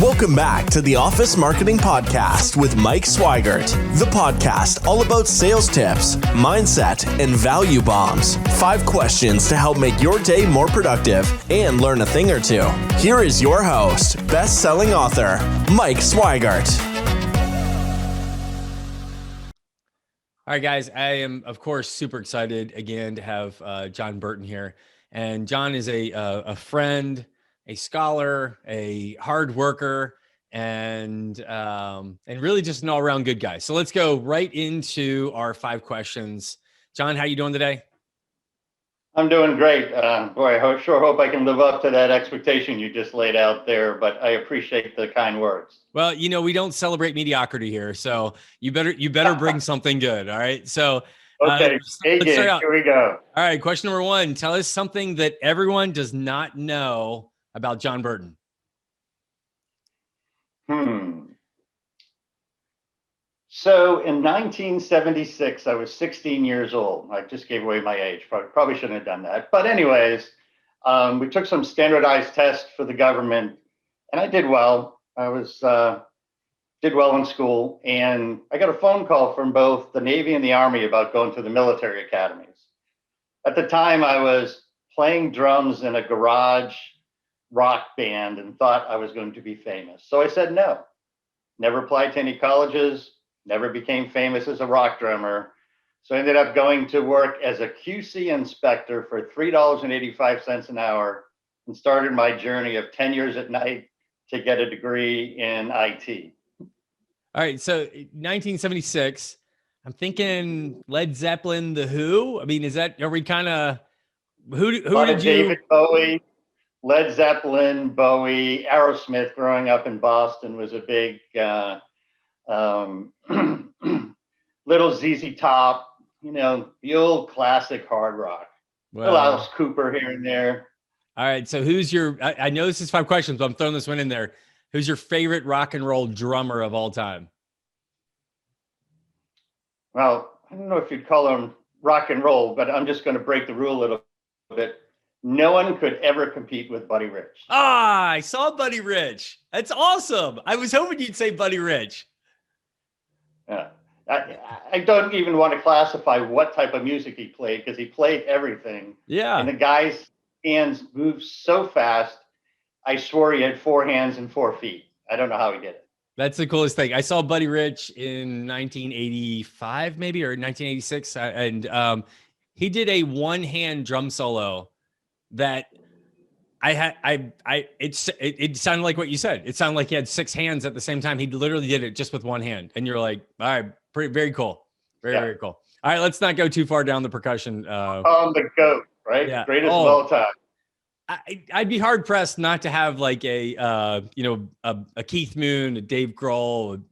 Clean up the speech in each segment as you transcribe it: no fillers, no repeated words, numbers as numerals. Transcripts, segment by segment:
Welcome back to the Office Marketing Podcast with Mike Swigert, the podcast all about sales tips, mindset, and value bombs. 5 questions to help make your day more productive and learn a thing or two. Here is your host, best-selling author, Mike Swigert. All right, guys, I am, of course, super excited again to have John Burton here. And John is a friend, a scholar, a hard worker, and really just an all-around good guy. So let's go right into our 5 questions. John, how you doing today? I'm doing great. Boy, I sure hope I can live up to that expectation you just laid out there, but I appreciate the kind words. Well, you know, we don't celebrate mediocrity here, so you better bring something good. All right. So okay, let's start out. Here we go. All right, question number 1. Tell us something that everyone does not know about John Burton. So in 1976, I was 16 years old. I just gave away my age. Probably shouldn't have done that. But anyways, we took some standardized tests for the government, and I did well. I did well in school, and I got a phone call from both the Navy and the Army about going to the military academies. At the time, I was playing drums in a garage rock band and thought I was going to be famous. So I said no. Never applied to any colleges, never became famous as a rock drummer. So I ended up going to work as a QC inspector for $3.85 an hour and started my journey of 10 years at night to get a degree in IT. All right, so 1976, I'm thinking Led Zeppelin, The Who. I mean, are we kind of, who did you? David Bowie, Led Zeppelin, Bowie, Aerosmith. Growing up in Boston was a big little ZZ Top, you know, the old classic hard rock. Well, Alice Cooper here and there. All right, so who's your? I know this is 5 questions, but I'm throwing this one in there. Who's your favorite rock and roll drummer of all time? Well, I don't know if you'd call him rock and roll, but I'm just going to break the rule a little bit. No one could ever compete with Buddy Rich. I saw Buddy Rich. That's awesome. I was hoping you'd say Buddy Rich. Yeah. I don't even want to classify what type of music he played because he played everything. Yeah. And the guy's hands moved so fast, I swore he had 4 hands and 4 feet. I don't know how he did it. That's the coolest thing. I saw Buddy Rich in 1985, maybe, or 1986. And he did a one-hand drum solo that it sounded like what you said. It sounded like he had 6 hands at the same time. He literally did it just with one hand. And you're like, all right, very cool. Very cool. All right, let's not go too far down the percussion. The GOAT, right? Yeah. Greatest of all time. I'd be hard pressed not to have like a Keith Moon, a Dave Grohl,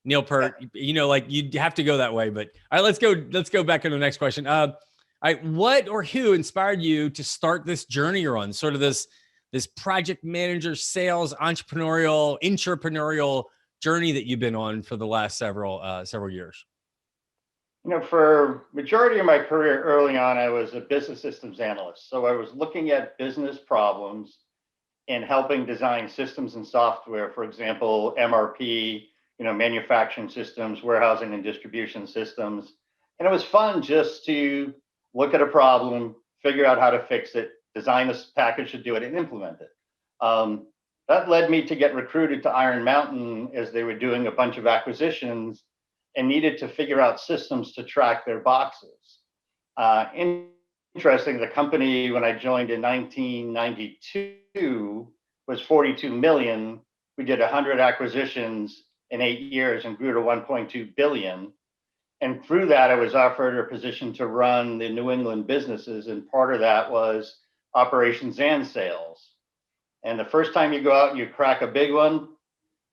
Neil Peart, like you'd have to go that way. But all right, let's go back into the next question. All right, what or who inspired you to start this journey you're on? Sort of this project manager, sales, entrepreneurial journey that you've been on for the last several years. For majority of my career early on, I was a business systems analyst. So I was looking at business problems and helping design systems and software, for example, MRP, manufacturing systems, warehousing and distribution systems. And it was fun just to look at a problem, figure out how to fix it, design a package to do it, and implement it. That led me to get recruited to Iron Mountain as they were doing a bunch of acquisitions and needed to figure out systems to track their boxes. Interesting, the company when I joined in 1992 was 42 million. We did 100 acquisitions in 8 years and grew to 1.2 billion. And through that, I was offered a position to run the New England businesses. And part of that was operations and sales. And the first time you go out and you crack a big one,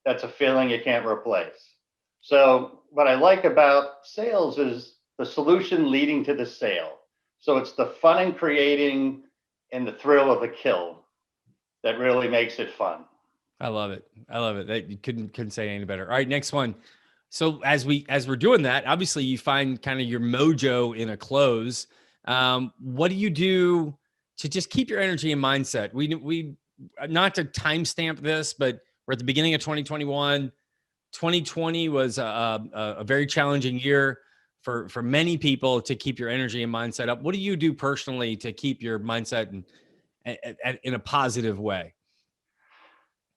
that's a feeling you can't replace. So what I like about sales is the solution leading to the sale. So it's the fun in creating and the thrill of the kill that really makes it fun. I love it. That you couldn't say any better. All right, next one. So as we're doing that, obviously you find kind of your mojo in a close. What do you do to just keep your energy and mindset? We not to timestamp this, but We're at the beginning of 2021. 2020 was a very challenging year for many people to keep your energy and mindset up. What do you do personally to keep your mindset in a positive way?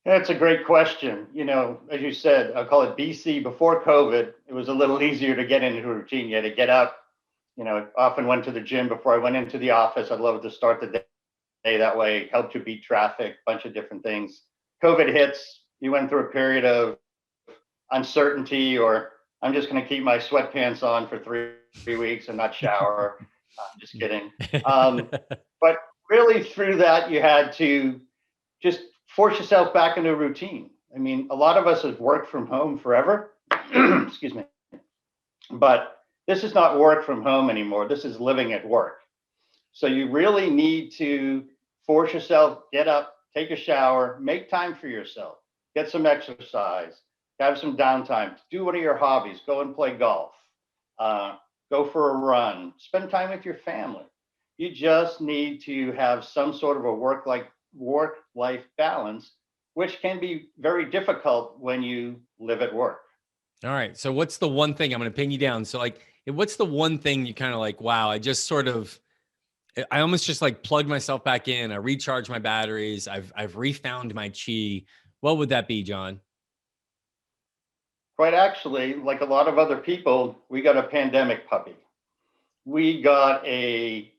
That's a great question. As you said, I'll call it BC, before COVID. It was a little easier to get into a routine. You had to get up. I often went to the gym before I went into the office. I'd love to start the day that way, helped you beat traffic, bunch of different things. COVID hits, you went through a period of uncertainty, or I'm just going to keep my sweatpants on for three weeks and not shower. I'm just kidding. But really through that, you had to just force yourself back into a routine. I mean, a lot of us have worked from home forever. Excuse me. But this is not work from home anymore. This is living at work. So you really need to force yourself, get up, take a shower, make time for yourself, get some exercise, have some downtime, do one of your hobbies, go and play golf, go for a run, spend time with your family. You just need to have some sort of a work-life balance, which can be very difficult when you live at work. All right. So what's the one thing, I'm going to pin you down. So what's the one thing you kind of like, wow, I almost just like plugged myself back in. I recharged my batteries. I've refound my chi. What would that be, John? Quite actually, like a lot of other people, we got a pandemic puppy. We got a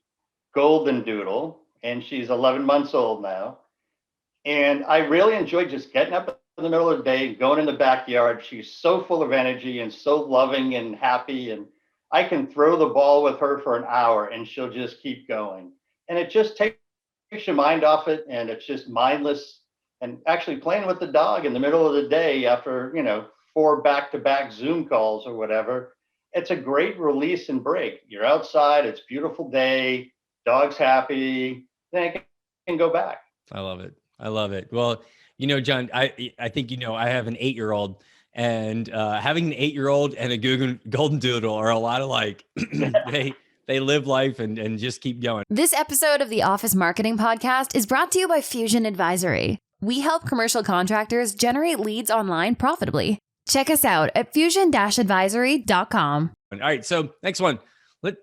golden doodle, and she's 11 months old now. And I really enjoyed just getting up in the middle of the day, going in the backyard. She's so full of energy and so loving and happy. And I can throw the ball with her for an hour and she'll just keep going. And it just takes your mind off it. And it's just mindless. And actually playing with the dog in the middle of the day after, 4 back-to-back Zoom calls or whatever, it's a great release and break. You're outside, it's a beautiful day, dog's happy, then I can go back. I love it. I love it. Well, John, I think, I have an 8-year-old, and having an 8-year-old and a golden doodle are a lot alike. They live life and just keep going. This episode of the Office Marketing Podcast is brought to you by Fusion Advisory. We help commercial contractors generate leads online profitably. Check us out at fusion-advisory.com. All right. So next one,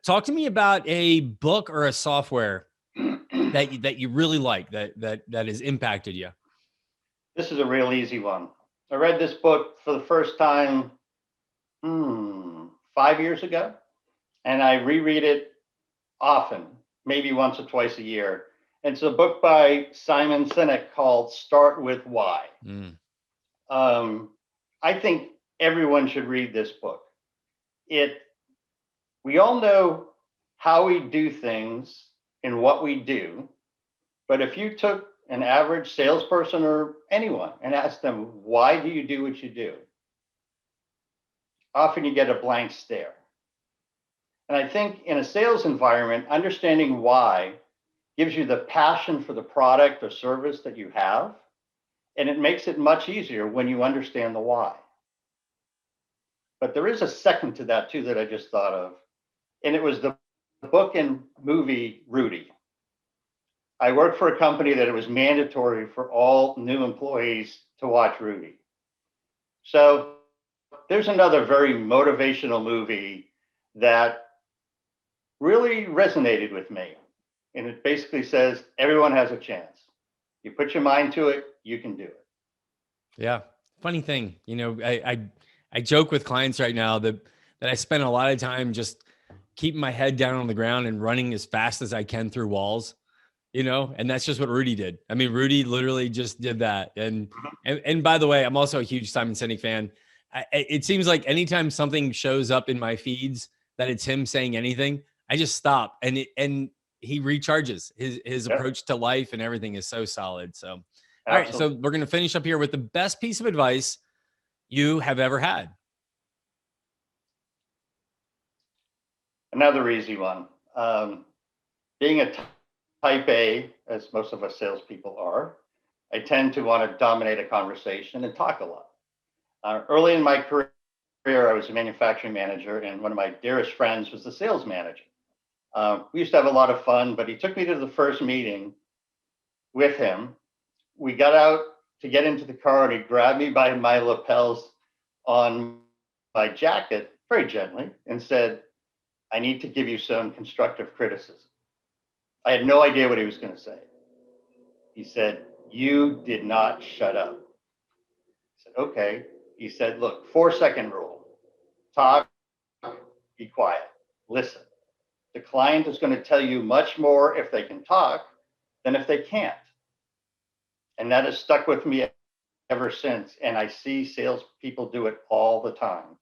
talk to me about a book or a software that you really like that has impacted you. This is a real easy one. I read this book for the first time 5 years ago, and I reread it often, maybe once or twice a year. It's a book by Simon Sinek called Start With Why. I think everyone should read this book. We all know how we do things and what we do, but if you took an average salesperson or anyone and asked them, why do you do what you do? Often you get a blank stare. And I think in a sales environment, understanding why gives you the passion for the product or service that you have, and it makes it much easier when you understand the why. But there is a second to that too that I just thought of, and it was the book and movie Rudy. I worked for a company that it was mandatory for all new employees to watch Rudy. So there's another very motivational movie that really resonated with me. And it basically says, everyone has a chance. You put your mind to it, you can do it. Yeah. Funny thing, I joke with clients right now that I spend a lot of time just keeping my head down on the ground and running as fast as I can through walls, and that's just what Rudy did. I mean, Rudy literally just did that. And by the way, I'm also a huge Simon Sinek fan. It seems like anytime something shows up in my feeds that it's him saying anything, I just stop and he recharges. His approach to life and everything is so solid. So, all right. So we're going to finish up here with the best piece of advice you have ever had. Another easy one. Being a type A, as most of us salespeople are, I tend to want to dominate a conversation and talk a lot. Early in my career, I was a manufacturing manager, and one of my dearest friends was the sales manager. We used to have a lot of fun, but he took me to the first meeting with him. We got out to get into the car, and he grabbed me by my lapels on my jacket very gently and said, "I need to give you some constructive criticism." I had no idea what he was going to say. He said, "You did not shut up." I said, "Okay." He said, "Look, 4-second rule. Talk, be quiet, listen. The client is going to tell you much more if they can talk than if they can't." And that has stuck with me ever since. And I see salespeople do it all the time.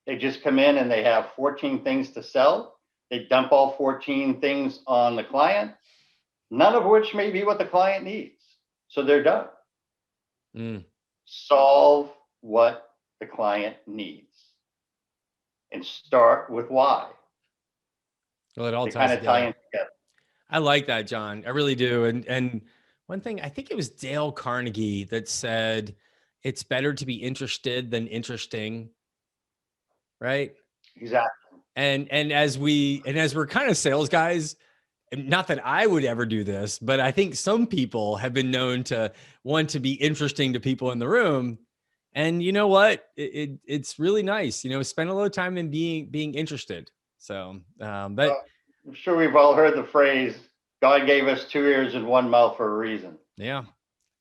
They just come in and they have 14 things to sell. They dump all 14 things on the client, none of which may be what the client needs. So they're done. Solve what the client needs and start with why. Well, it all they ties kind of tie in together. I like that, John. I really do. And one thing, I think it was Dale Carnegie that said, it's better to be interested than interesting. Right? Exactly. And as we're kind of sales guys, not that I would ever do this, but I think some people have been known to want to be interesting to people in the room. And you know what? It's really nice, spend a little time in being interested. So, but I'm sure we've all heard the phrase, "God gave us 2 ears and 1 mouth for a reason." Yeah,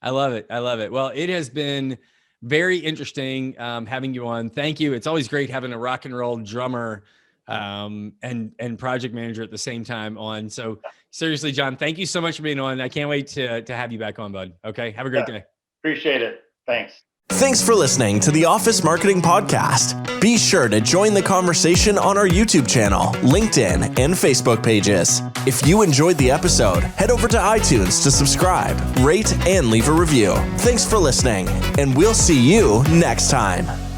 I love it. Well, it has been very interesting having you on. Thank you. It's always great having a rock and roll drummer and project manager at the same time on. So seriously, John, thank you so much for being on. I can't wait to have you back on, bud. Okay. Have a great day. Appreciate it. Thanks. Thanks for listening to the Office Marketing Podcast. Be sure to join the conversation on our YouTube channel, LinkedIn, and Facebook pages. If you enjoyed the episode, head over to iTunes to subscribe, rate, and leave a review. Thanks for listening, and we'll see you next time.